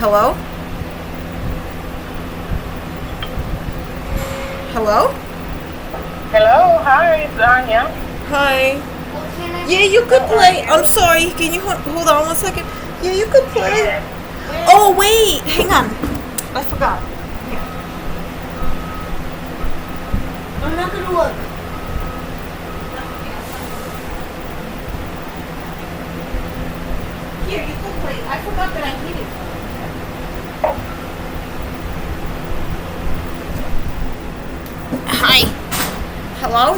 Hello? Hello? Hello, hi, it's Anya. Hi. Yeah, you could play. I'm sorry. Can you hold on 1 second? Yeah, you could play. Oh, wait. Hang on. I forgot. I'm not gonna look. Here, you could play. I forgot that I needed it. Hi. Hello?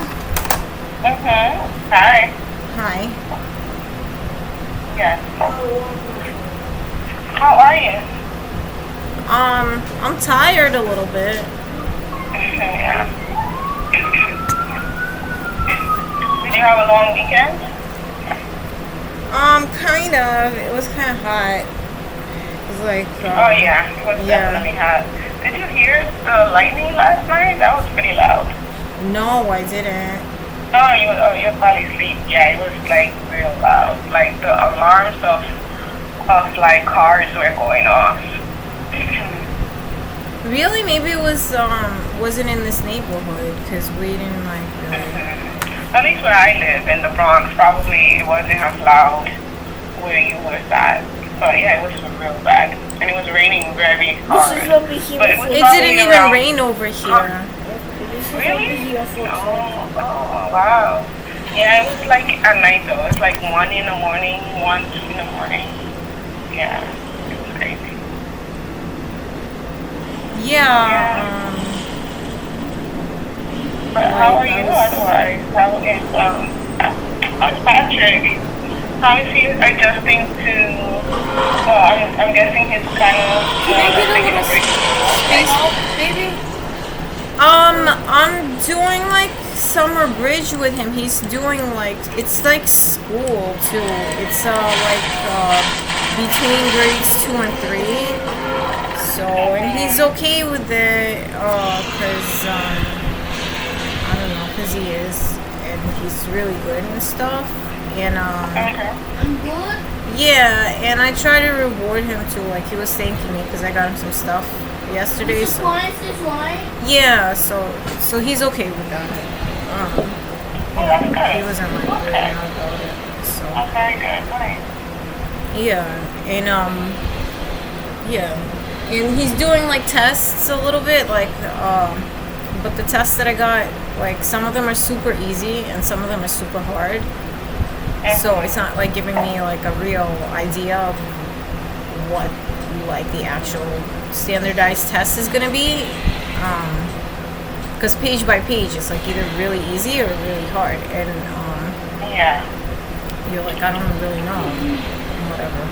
Hi. Hi. Yes. How are you? I'm tired a little bit. Yeah. Did you have a long weekend? Kind of. It was kind of hot. It was like, Oh yeah, it was definitely hot. Did you hear the lightning last night? That was pretty loud. No, I didn't. You're probably asleep. Yeah, it was like real loud. Like the alarms of like cars were going off. Really? Maybe it wasn't in this neighborhood because we didn't like At least where I live in the Bronx, probably it wasn't as loud where you was at. But yeah, it was real bad, and it was raining very hard. But it didn't even rain over here. Really? Oh, wow. Yeah, it was like at night though. It's like 1 in the morning, 2 in the morning. Yeah, it was crazy. Yeah. But how are you otherwise? How's Patrick? How is he adjusting to, I'm guessing he's kind of taking a break right now? Maybe. I'm doing like summer bridge with him. He's doing like, it's like school too. It's between grades 2 and 3. So, and he's okay with it, cause I don't know, cause he is, and he's really good and stuff. And I'm good. yeah, and I try to reward him too. Like he was thanking me because I got him some stuff yesterday. Is this wine? Yeah, so he's okay with that. That's good. He wasn't like really mad about it. So That's very good. Nice. yeah, and yeah, and he's doing like tests a little bit, like but the tests that I got, like some of them are super easy and some of them are super hard. So it's not like giving me like a real idea of what like the actual standardized test is gonna be. Because page by page it's like either really easy or really hard, and Yeah. you're like, I don't really know. Whatever.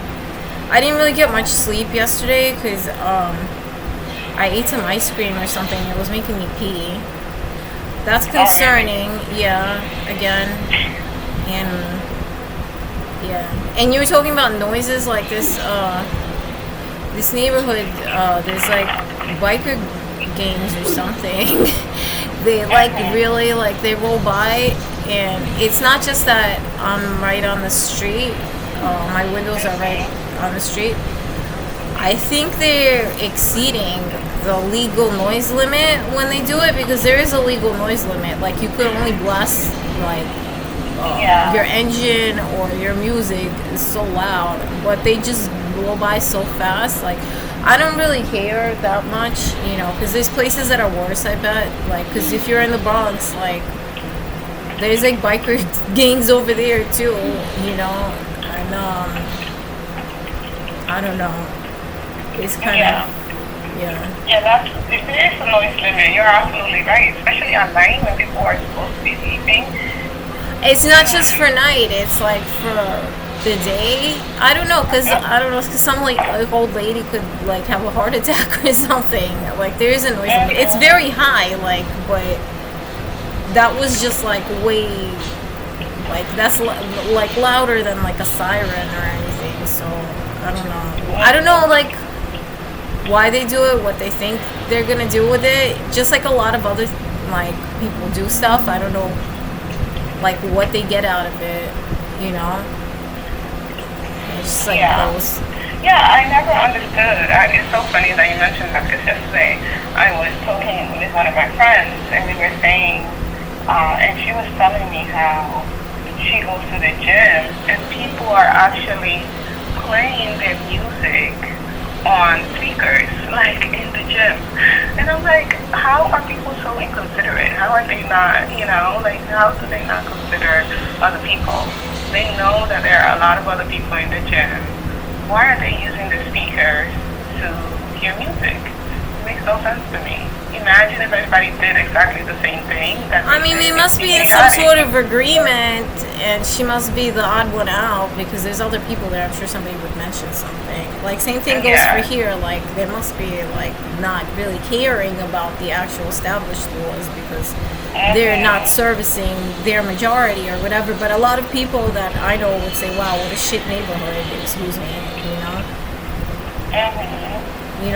I didn't really get much sleep yesterday because I ate some ice cream or something. It was making me pee. That's concerning. Yeah, again. And yeah. And you were talking about noises like this neighborhood, there's like biker gangs or something. They like really like they roll by, and it's not just that I'm right on the street. My windows are right on the street. I think they're exceeding the legal noise limit when they do it, because there is a legal noise limit. Like you could only blast like your engine or your music is so loud, but they just blow by so fast. Like I don't really care that much, you know, because there's places that are worse, I bet. Like, because if you're in the Bronx, like there's like biker gangs over there too, you know. And I don't know, it's kind of Yeah, if there is a noise limit, you're absolutely right, especially at night when people are supposed to be sleeping. It's not just for night, it's like for the day. I don't know, because some like old lady could like have a heart attack or something. Like there is a noise limit. It's very high, like, but that was just like way, like that's like louder than like a siren or anything. So I don't know like why they do it, what they think they're gonna do with it. Just like a lot of other like people do stuff, I don't know like what they get out of it, you know. it just like Yeah. blows. Yeah, I never understood. It's so funny that you mentioned that because yesterday I was talking with one of my friends and we were saying, and she was telling me how she goes to the gym and people are actually playing their music on speakers, like in the gym. And I'm like, how are people so inconsiderate? How are they not, like how do they not consider other people? They know that there are a lot of other people in the gym. Why are they using the speakers to hear music? It makes no sense to me. Imagine if everybody did exactly the same thing. I mean, we must be in some sort of agreement, and she must be the odd one out because there's other people there. I'm sure somebody would mention something. Like, same thing goes for here. Like, they must be, like, not really caring about the actual established laws because they're not servicing their majority or whatever. But a lot of people that I know would say, wow, what a shit neighborhood, excuse me,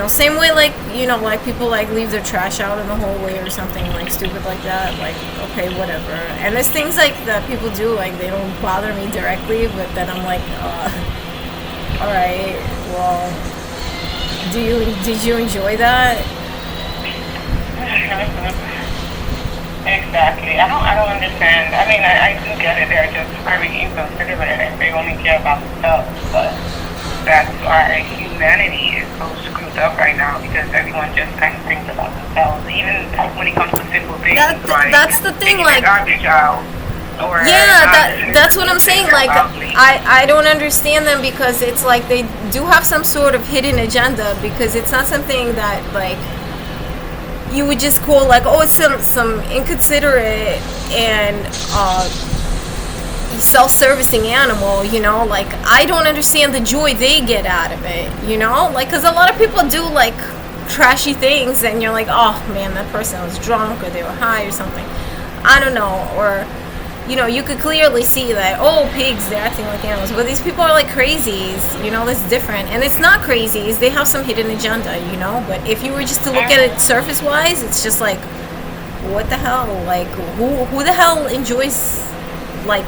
same way, like, like people, like, leave their trash out in the hallway or something, like, stupid like that, like, okay, whatever. And there's things, like, that people do, like, they don't bother me directly, but then I'm like, alright, well, did you enjoy that? Exactly. I don't understand. I mean, I do get it. They're just very inconsiderate and they only care about themselves, but that's why humanity is so screwed up right now because everyone just kind of thinks about themselves. Even when it comes to simple things, that's the thing. taking like, the garbage out. Or that's what I'm saying. Like, I don't understand them because it's like they do have some sort of hidden agenda because it's not something that like you would just call like, oh, it's some inconsiderate and self-servicing animal, like I don't understand the joy they get out of it, like because a lot of people do like trashy things and you're like, oh man, that person was drunk or they were high or something, I don't know, or you could clearly see that, oh, pigs, they're acting like animals, but these people are like crazies, that's different. And it's not crazies, they have some hidden agenda, but if you were just to look at it surface wise, it's just like, what the hell, like who the hell enjoys like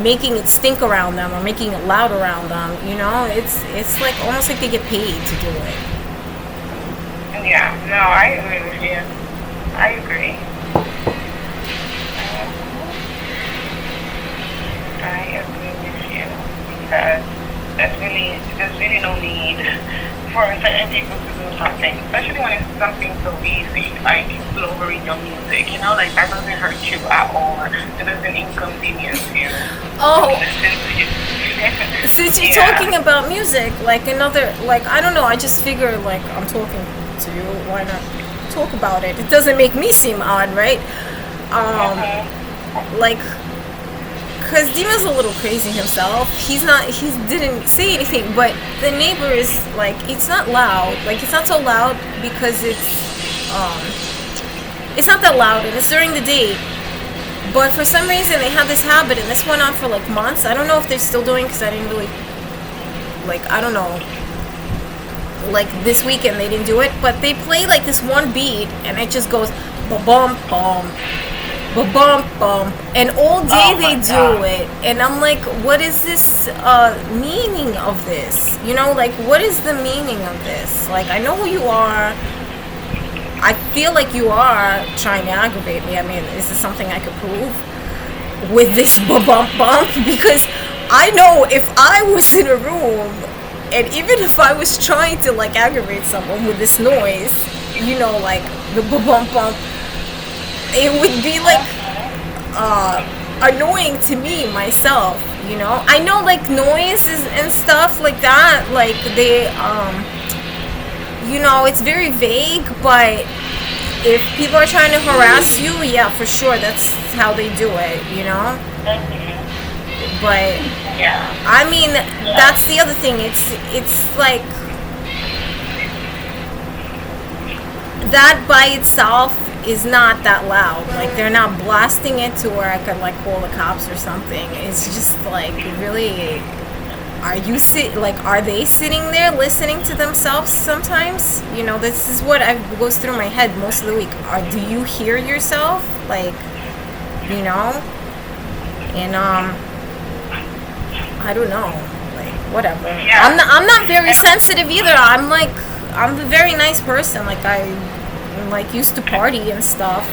making it stink around them or making it loud around them, it's like almost like they get paid to do it. Yeah, no, I agree with you. I agree. I agree with you because there's really no need for certain people to do something, especially when it's something so easy, like lowering your music, like that doesn't hurt you at all. It doesn't inconvenience you. Oh, Listen to you. since you're talking about music, like another, like, I don't know, I just figure like I'm talking to you, why not talk about it? It doesn't make me seem odd, right? Like, because Dima's a little crazy himself. He didn't say anything, but the neighbors, like, it's not loud. Like, it's not so loud because it's not that loud and it's during the day. But for some reason they have this habit, and this went on for like months. I don't know if they're still doing, because I didn't really, like, I don't know. Like this weekend they didn't do it, but they play like this one beat and it just goes ba-bum bum. Ba-bum bum, and all day they do it, and I'm like, what is this meaning of this? Like, what is the meaning of this? Like, I know who you are. I feel like you are trying to aggravate me. I mean, is this something I could prove with this ba-bum bump? Because I know if I was in a room, and even if I was trying to like aggravate someone with this noise, like the ba-bum bump, it would be like annoying to me myself, I know like noises and stuff like that, like they it's very vague, but if people are trying to harass you, yeah, for sure that's how they do it, but yeah, I mean, that's the other thing, it's like that by itself is not that loud. Like, they're not blasting it to where I could like call the cops or something. It's just like, really, are they sitting there listening to themselves sometimes? This is what goes through my head most of the week. Do you hear yourself? Like, and I don't know. whatever. Yeah. I'm not very sensitive either. I'm a very nice person. Like I like used to party and stuff.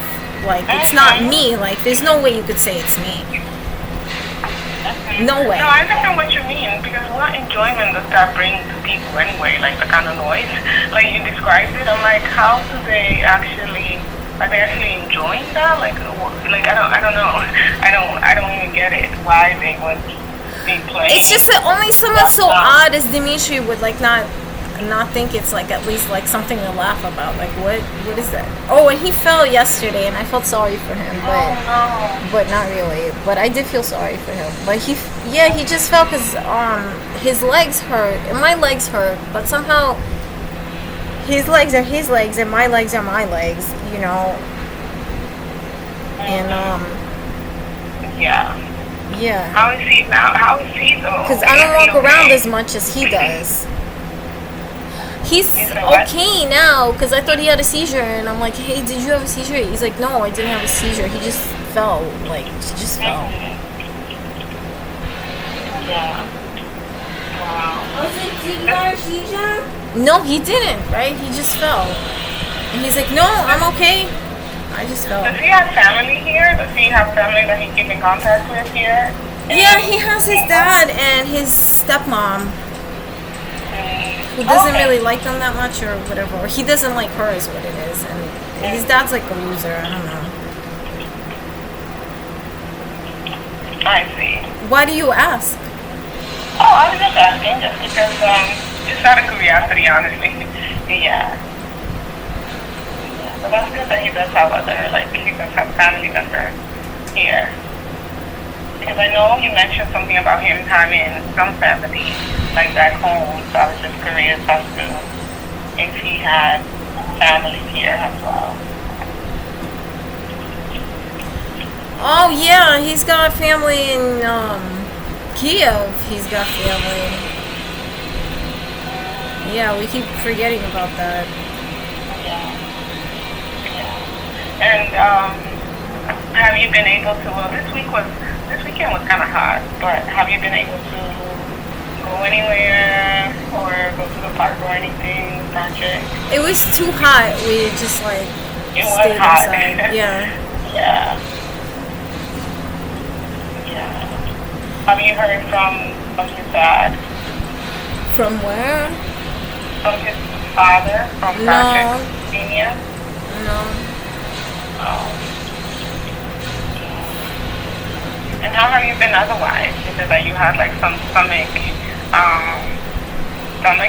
Like it's not me. Like there's no way you could say it's me. No way. No, I understand what you mean because what enjoyment does that bring to people anyway? Like the kind of noise, like you described it. I'm like, how do they actually? Are they actually enjoying that? Like I don't know. I don't even get it. Why they would be playing? It's just that only someone so odd as Dimitri would like not think it's like at least like something to laugh about. Like what is that? Oh, and he fell yesterday, and I felt sorry for him, but not really. But I did feel sorry for him. But he just fell because his legs hurt and my legs hurt, but somehow his legs are his legs and my legs are my legs, you know. And yeah. Yeah. How is he now? How is he though? Because I don't walk around as much as he does. He's okay now because I thought he had a seizure, and I'm like, hey, did you have a seizure? He's like, no, I didn't have a seizure. He just fell. Like, he just fell. Yeah. Wow. Was it did you have a seizure? No, he didn't, right? He just fell. And he's like, no, I'm okay. I just fell. Does he have family here? Does he have family that he keep in contact with here? Yeah, he has his dad and his stepmom, who doesn't really like them that much or whatever. Or he doesn't like her is what it is. And his dad's like a loser. I don't know. I see. Why do you ask? Oh, I was just asking just because, just out of curiosity, honestly. Yeah. But that's good that he does have he does have family members here. Because I know you mentioned something about him having some family, like back home, so I was just curious as to if he had family here as well. Oh yeah, he's got family in Kiev. He's got family. Yeah, we keep forgetting about that. Yeah. And have you been able to? Well, this weekend was kind of hot, but have you been able to go anywhere or go to the park or anything, Patrick? It was too hot. We just like stayed hot. inside. Yeah. Yeah. Yeah. Have you heard from his dad? From where? From his father? From No. Patrick Senior? No. Oh. And how have you been otherwise? Is it that you had like some stomach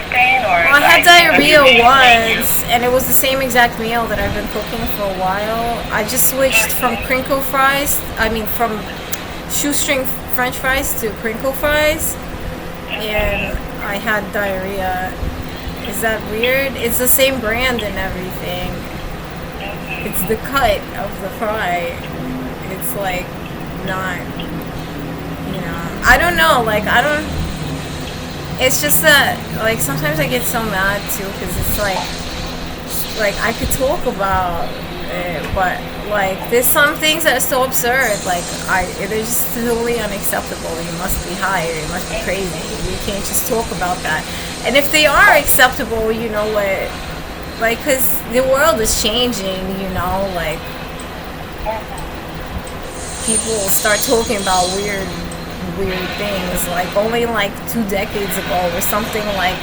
pain or? Well, I had diarrhea once, and it was the same exact meal that I've been cooking for a while. I just switched from crinkle fries. I mean, from shoestring French fries to crinkle fries, and I had diarrhea. Is that weird? It's the same brand and everything. It's the cut of the fry. It's like not, you know, I don't know, like it's just that like sometimes I get so mad too because it's like I could talk about it, but like there's some things that are so absurd, like they're just totally unacceptable. You must be high or you must be crazy. You can't just talk about that. And if they are acceptable, you know what, like, because the world is changing, you know, like people will start talking about weird things. Like only like 2 decades ago or something, like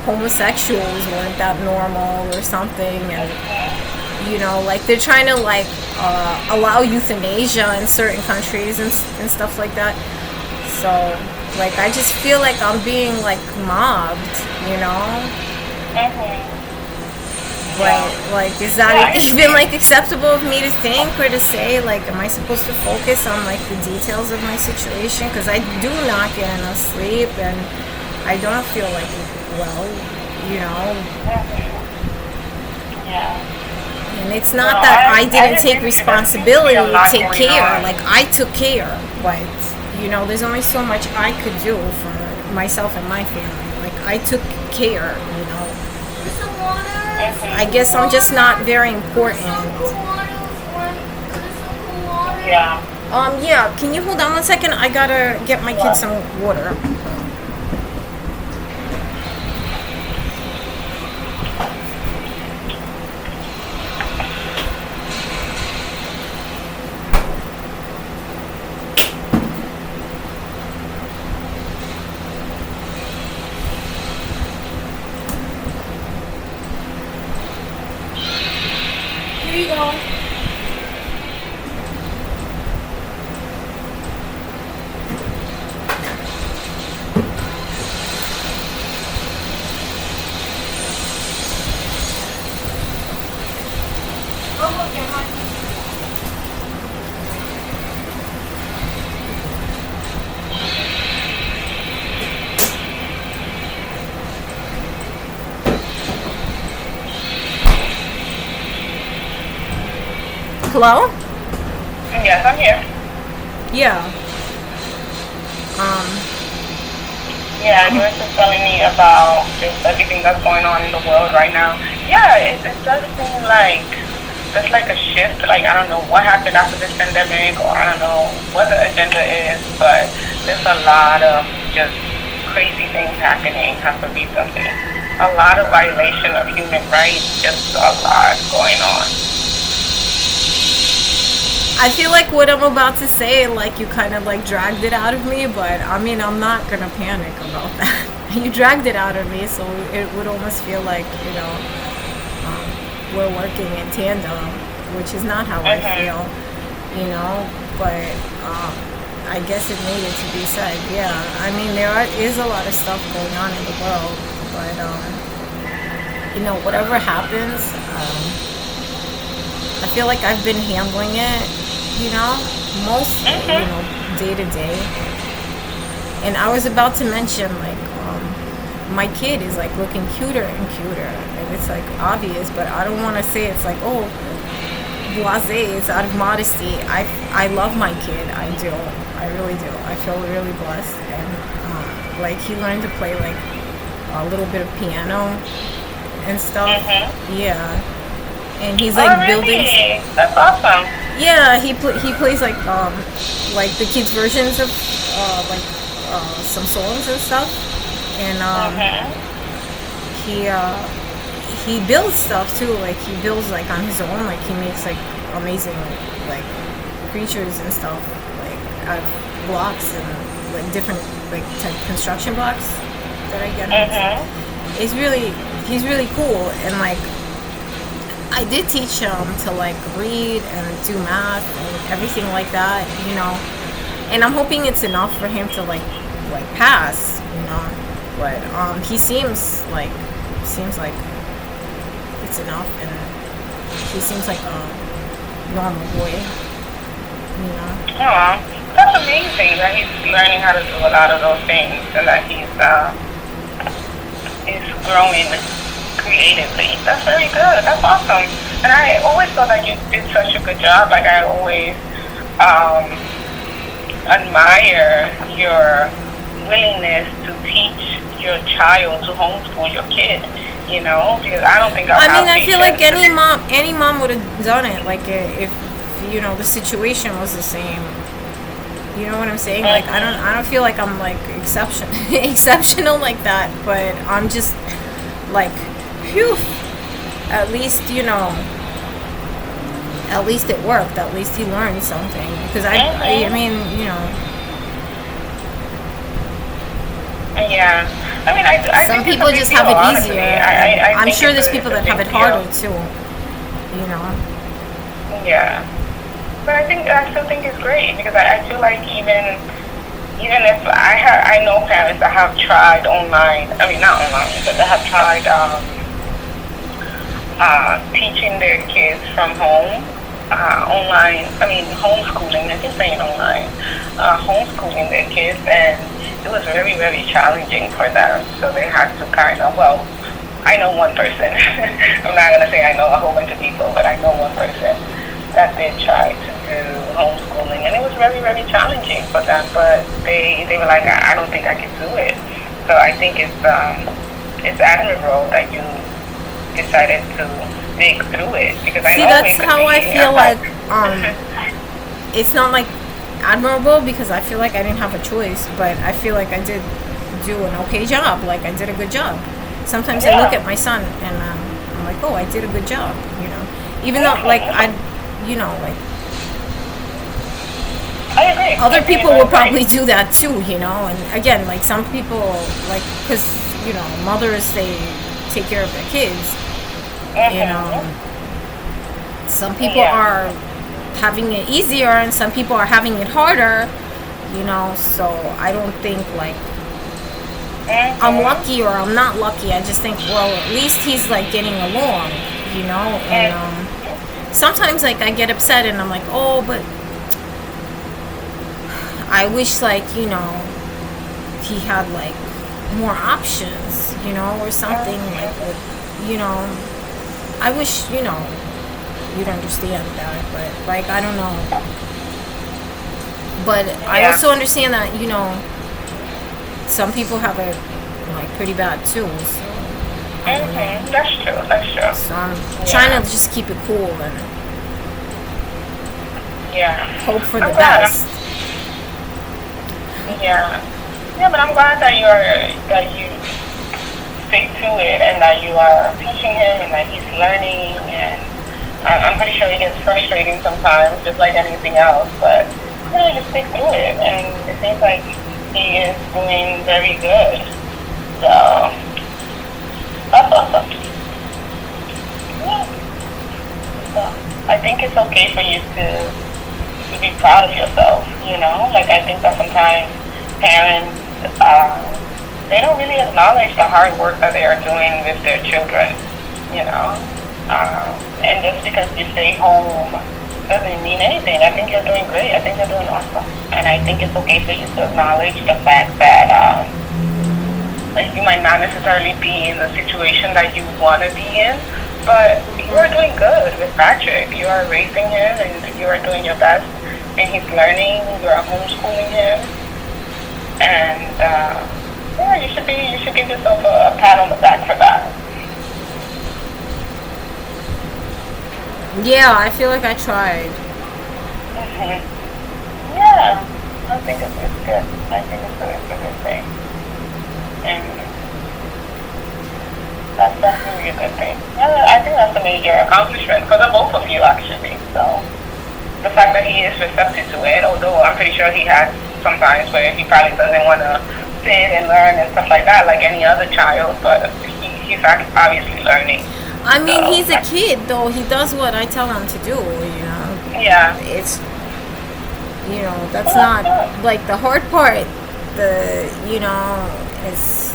homosexuals weren't that normal or something, and you know, like they're trying to like allow euthanasia in certain countries and stuff like that. So like I just feel like I'm being like mobbed, you know. Like, is that even like acceptable of me to think or to say? Like, am I supposed to focus on like the details of my situation? Because I do not get enough sleep and I don't feel like well, you know. Yeah. And it's not that I didn't take responsibility to take care. Like I took care, but you know, there's only so much I could do for myself and my family. Like I took care, you know. I guess I'm just not very important. Yeah. Yeah, can you hold on 1 second? I gotta get my kids some water. Hello? Yes, I'm here. Yeah. Yeah, you were just telling me about just everything that's going on in the world right now. Yeah, it does seem like there's like a shift. Like, I don't know what happened after this pandemic, or I don't know what the agenda is, but there's a lot of just crazy things happening as of recently. A lot of violation of human rights, just a lot going on. I feel like what I'm about to say, like you kind of like dragged it out of me, but I mean, I'm not gonna panic about that. You dragged it out of me, so it would almost feel like, we're working in tandem, which is not how I feel, but I guess it needed to be said. Yeah, I mean, is a lot of stuff going on in the world, but, whatever happens, I feel like I've been handling it, most, day to day. And I was about to mention, like, my kid is, like, looking cuter and cuter. And it's, like, obvious, but I don't want to say it's, like, oh, blasé. It's out of modesty. I love my kid. I do. I really do. I feel really blessed. And, like, he learned to play, like, a little bit of piano and stuff. Yeah. And he's like building. That's awesome. Yeah, he plays like the kids' versions of some songs and stuff, and he builds stuff too. Like he builds like on his own. Like he makes like amazing like creatures and stuff like out of blocks and like different like type construction blocks that I get. He's really cool and like. I did teach him to like read and do math and everything like that, and I'm hoping it's enough for him to like pass, but he seems like it's enough, and he seems like a normal boy, Oh, that's amazing that he's learning how to do a lot of those things and that he's growing creatively. That's very good. That's awesome. And I always thought that you did such a good job. Like I always admire your willingness to teach your child to homeschool your kid. Because I don't think I feel like any mom would have done it. Like if the situation was the same. You know what I'm saying? Like I don't feel like I'm like exceptional like that. But I'm just like. Phew. At least it worked. At least he learned something. Because I mean, Yeah. I mean, I some people just have it easier. I'm sure there's people that have it harder too. Yeah. But I still think it's great because I feel like even if I know parents that have tried online. I mean, not online, but that have tried. Teaching their kids from home, online, homeschooling, I keep saying online, homeschooling their kids, and it was very, very challenging for them, so they had to I know one person, I'm not going to say I know a whole bunch of people, but I know one person that did try to do homeschooling, and it was very, very challenging for them, but they were like, I don't think I can do it, so I think it's admirable that you decided to dig through it because I know that's how I feel like it's not like admirable because I feel like I didn't have a choice, but I feel like I did do an okay job. Like I did a good job. Sometimes I look at my son and I'm like, oh, I did a good job, even though like like I agree. Other people will probably do that too, and again, like some people like because mothers they take care of their kids. Some people are having it easier and some people are having it harder, so I don't think like I'm lucky or I'm not lucky. I just think, well, at least he's like getting along, and sometimes like I get upset and I'm like, oh, but I wish like, he had like more options, or something like with, I wish, you'd understand that. But like, I don't know. But I Yeah. also understand that, some people have it like pretty bad too. So I don't know. That's true. That's true. So I'm trying to just keep it cool and Yeah. hope for the I'm glad. best. Yeah. Yeah, but I'm glad that you stick to it and that you are teaching him and that he's learning, and I'm pretty sure it gets frustrating sometimes, just like anything else, but just stick through it, and it seems like he is doing very good. So that's awesome. Yeah. So I think it's okay for you to be proud of yourself, Like, I think that sometimes parents, they don't really acknowledge the hard work that they are doing with their children, you know. And just because you stay home doesn't mean anything. I think you're doing great. I think you're doing awesome. And I think it's okay for you to acknowledge the fact that like, you might not necessarily be in the situation that you want to be in, but you are doing good with Patrick. You are raising him and you are doing your best, and he's learning. You are homeschooling him. And yeah, you should give yourself a pat on the back for that. Yeah, I feel like I tried. Yeah, I think it's good. I think it's a good thing. And that's definitely a good thing. Yeah, I think that's a major accomplishment for the both of you, actually. So the fact that he is receptive to it, although I'm pretty sure he has sometimes where he probably doesn't want to sit and learn and stuff like that, like any other child, but he's obviously learning. I mean, So, he's a kid, though. He does what I tell him to do, Yeah. It's, that's not, like, the hard part, is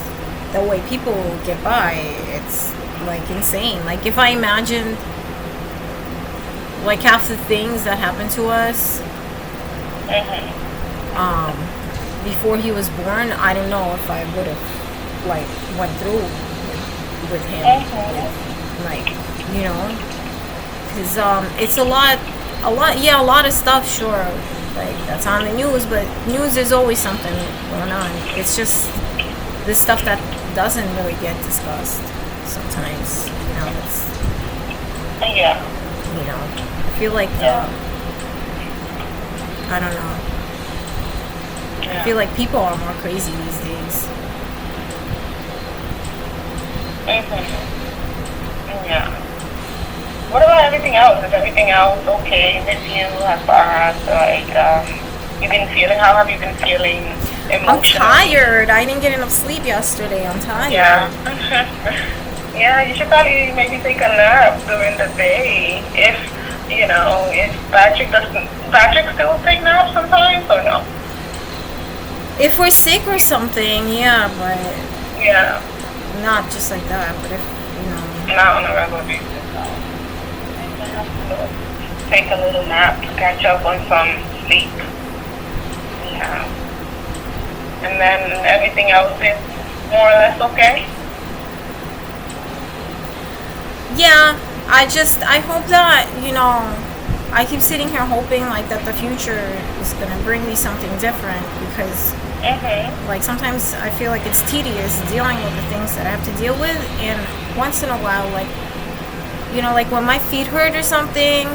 the way people get by. It's, like, insane. Like, if I imagine, like, half the things that happened to us, before he was born, I don't know if I would have, like, went through with him. Like, because it's a lot of stuff, sure, like, that's on the news, but news, there's always something going on. It's just the stuff that doesn't really get discussed sometimes, it's, Yeah. I feel like, I don't know, I feel like people are more crazy these days. Yeah. What about everything else? Is everything else okay with you as far as, like, you've been feeling? How have you been feeling emotionally? I'm tired. I didn't get enough sleep yesterday. I'm tired. Yeah. Yeah, you should probably maybe take a nap during the day. If Patrick still take naps sometimes or no? If we're sick or something, yeah, but Yeah. not just like that. But if, Not on a regular basis. Take a little nap to catch up on some sleep. Yeah. And then everything else is more or less okay? yeah, I hope that, I keep sitting here hoping, like, that the future is going to bring me something different, because, like, sometimes I feel like it's tedious dealing with the things that I have to deal with, and once in a while, like, like when my feet hurt or something,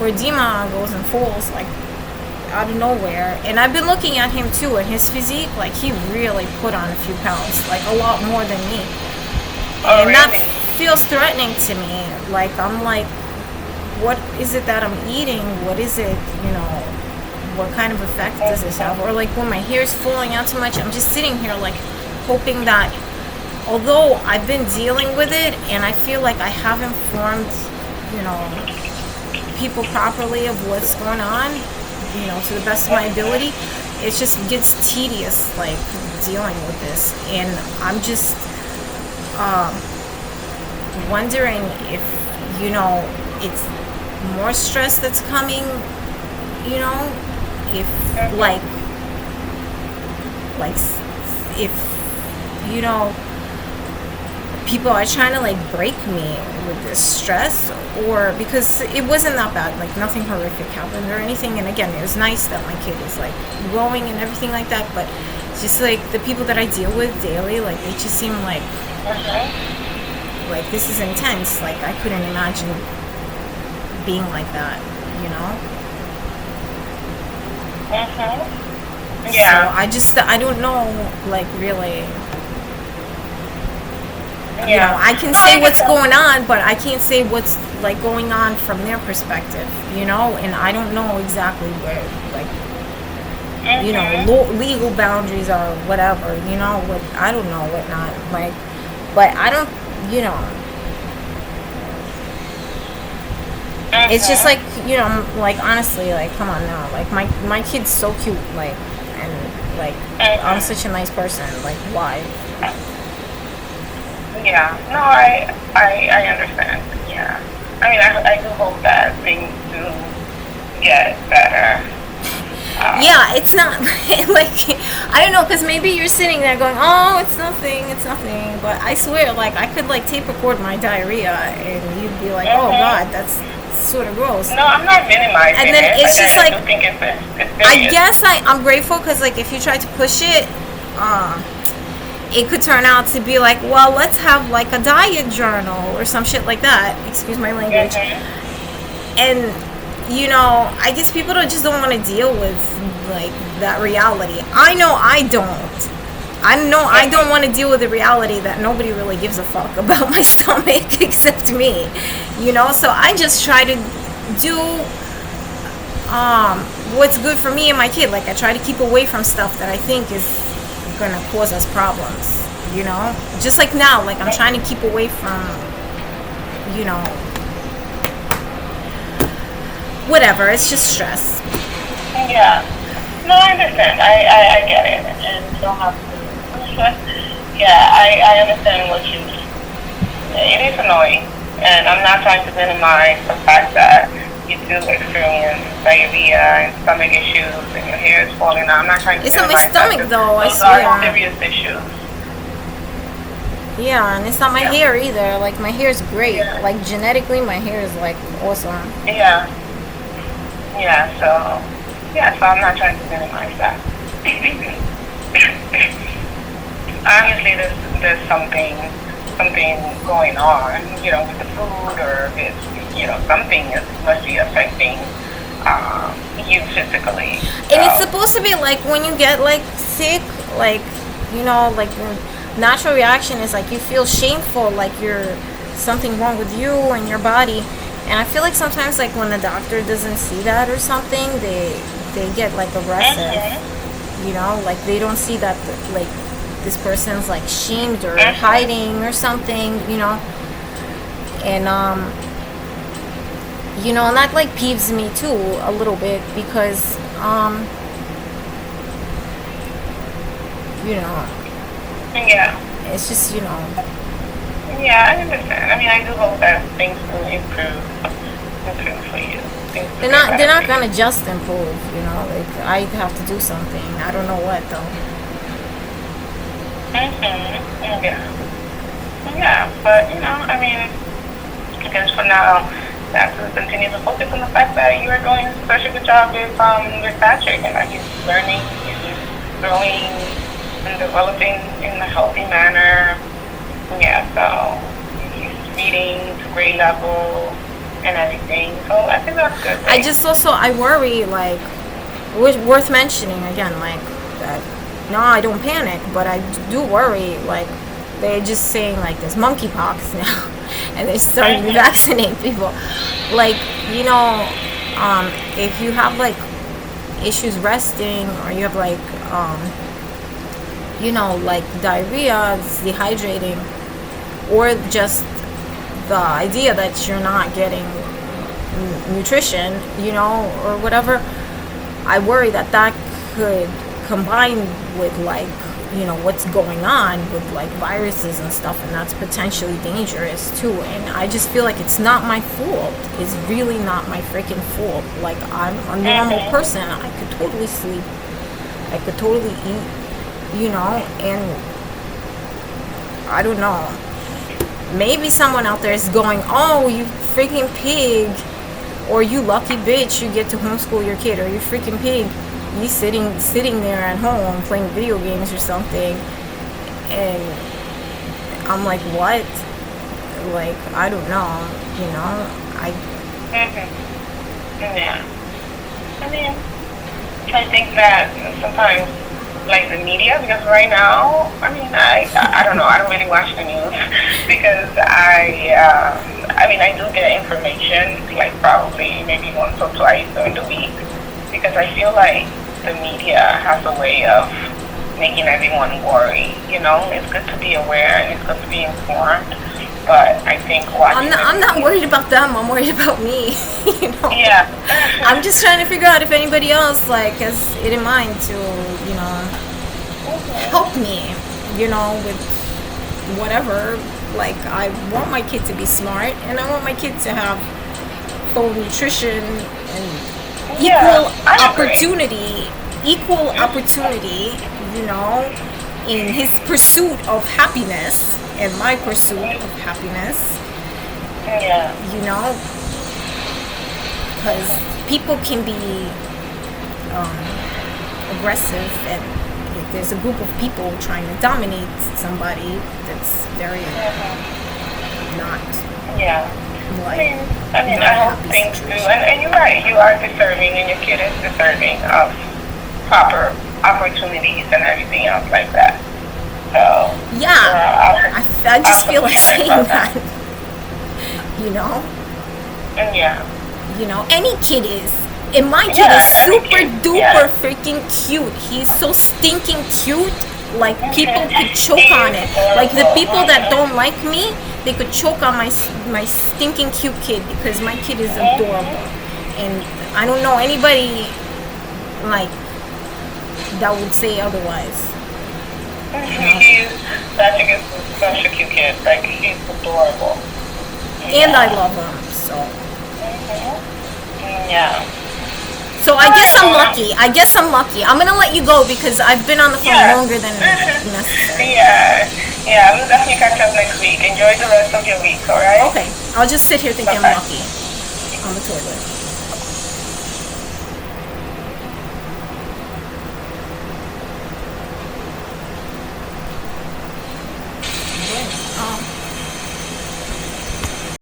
or Dima goes and falls, like, out of nowhere, and I've been looking at him too, and his physique, like, he really put on a few pounds, like, a lot more than me. Oh, And that really? feels threatening to me. Like, I'm like, what is it that I'm eating? What is it, what kind of effect does this have? Or, like, when my hair's falling out too much, I'm just sitting here, like, hoping that, although I've been dealing with it, and I feel like I have informed, people properly of what's going on, to the best of my ability, it just gets tedious, like, dealing with this. And I'm just wondering if, it's more stress that's coming, if, like, if, people are trying to like break me with this stress, or because it wasn't that bad, like nothing horrific happened or anything. And again, it was nice that my kid is like growing and everything like that, but just like the people that I deal with daily, like they just seem like this is intense. Like I couldn't imagine being like that, you know. Yeah. So I don't know, like really. You know, I can say what's going on, but I can't say what's like going on from their perspective, you know, and I don't know exactly where, like, you know, legal boundaries or whatever, you know, what, I don't know what not, like, but I don't, you know, it's just like, you know, like, honestly, like, come on now, like, my kid's so cute, like, and, like, I'm such a nice person, like, why? Yeah, no, I understand. Yeah, I mean, I do hope that things do get better. Yeah, it's not like I don't know, because maybe you're sitting there going, "Oh, it's nothing," but I swear, like I could like tape record my diarrhea, and you'd be like, "Oh God, that's sort of gross." No, I'm not minimizing and then it. it's just I like do think it's I guess I'm grateful because like if you try to push it, it could turn out to be like, well, let's have like a diet journal or some shit like that. Excuse my language. And you know, I guess people just don't want to deal with like that reality. I know I don't. I don't want to deal with the reality that nobody really gives a fuck about my stomach except me. You know, so I just try to do what's good for me and my kid. Like I try to keep away from stuff that I think is gonna cause us problems, you know, just like now, like I'm trying to keep away from, you know, whatever, it's just stress. Yeah, no, I understand. I get it, and you don't have to. Yeah, I understand what you mean. It is annoying, and I'm not trying to minimize the fact that you do experience diarrhea and stomach issues and your hair is falling out. I'm not trying to It's not my minimize that. stomach though, I Those swear. are serious issues. Yeah, and it's not my hair either. Like my hair is great. Yeah. Like genetically, my hair is like awesome. Yeah. So I'm not trying to minimize that. Obviously, there's something going on, you know, with the food, or it's, you know, something must be affecting you physically. And it's supposed to be like when you get like sick, like, you know, like the natural reaction is like you feel shameful, like you're something wrong with you and your body. And I feel like sometimes like when the doctor doesn't see that or something, they get like aggressive. You know, like they don't see that like this person's like shamed or hiding or something, you know. And you know, and that like peeves me too a little bit because you know, it's just, you know. Yeah, I understand. I mean, I do hope that things will improve for you. They're not gonna just improve, you know. Like I have to do something. I don't know what though. Yeah, but you know, I mean, I guess for now, that's to continue to focus on the fact that you are doing such a good job with Patrick, and that he's learning, he's growing, and developing in a healthy manner. Yeah, so he's reading to grade level and everything. So I think that's good. I just also I worry, like, worth mentioning again, like that. No, I don't panic, but I do worry. Like they're just saying like there's monkeypox now, and they're starting to vaccinate people. Like, you know, if you have like issues resting, or you have like you know, like diarrhea, dehydrating, or just the idea that you're not getting nutrition, you know, or whatever, I worry that that could combine with like, you know, what's going on with like viruses and stuff, and that's potentially dangerous too. And I just feel like it's not my fault. It's really not my freaking fault. Like I'm a normal person. I could totally sleep. I could totally eat, you know, and I don't know. maybe someone out there is going, oh, you freaking pig, or you lucky bitch, you get to homeschool your kid, or you freaking pig, you sitting there at home playing video games or something. And I'm like, what? Like, I don't know, you know, Yeah. I mean, I think that sometimes, like the media, because right now, I mean, I don't know, I don't really watch the news because I mean, I do get information, like probably maybe once or twice during the week, because I feel like the media has a way of making everyone worry, you know? It's good to be aware and it's good to be informed, but I think watching I'm not worried about them, I'm worried about me, you know? Yeah. I'm just trying to figure out if anybody else, like, has it in mind to, you know, help me, you know, with whatever. Like, I want my kid to be smart, and I want my kid to have full nutrition and equal opportunity, you know, in his pursuit of happiness and my pursuit of happiness. Yeah. You know, because people can be aggressive, and if there's a group of people trying to dominate somebody, that's very not like. I mean, I hope things do, and you're right. You are deserving, and your kid is deserving of proper opportunities and everything else like that. So yeah, I just feel like saying that. You know. Yeah. You know, any kid is. And my kid is super duper freaking cute. He's so stinking cute. Like, people could choke on it. Like, the people that don't like me, they could choke on my stinking cute kid, because my kid is adorable. And I don't know anybody, like, that would say otherwise. He's such a cute kid. Like, he's adorable. And I love him, so. Yeah. So I guess I'm lucky. I'm gonna let you go because I've been on the phone longer than necessary. Yeah. We'll definitely catch up next week. Enjoy the rest of your week, alright? Okay. I'll just sit here thinking I'm lucky on the toilet.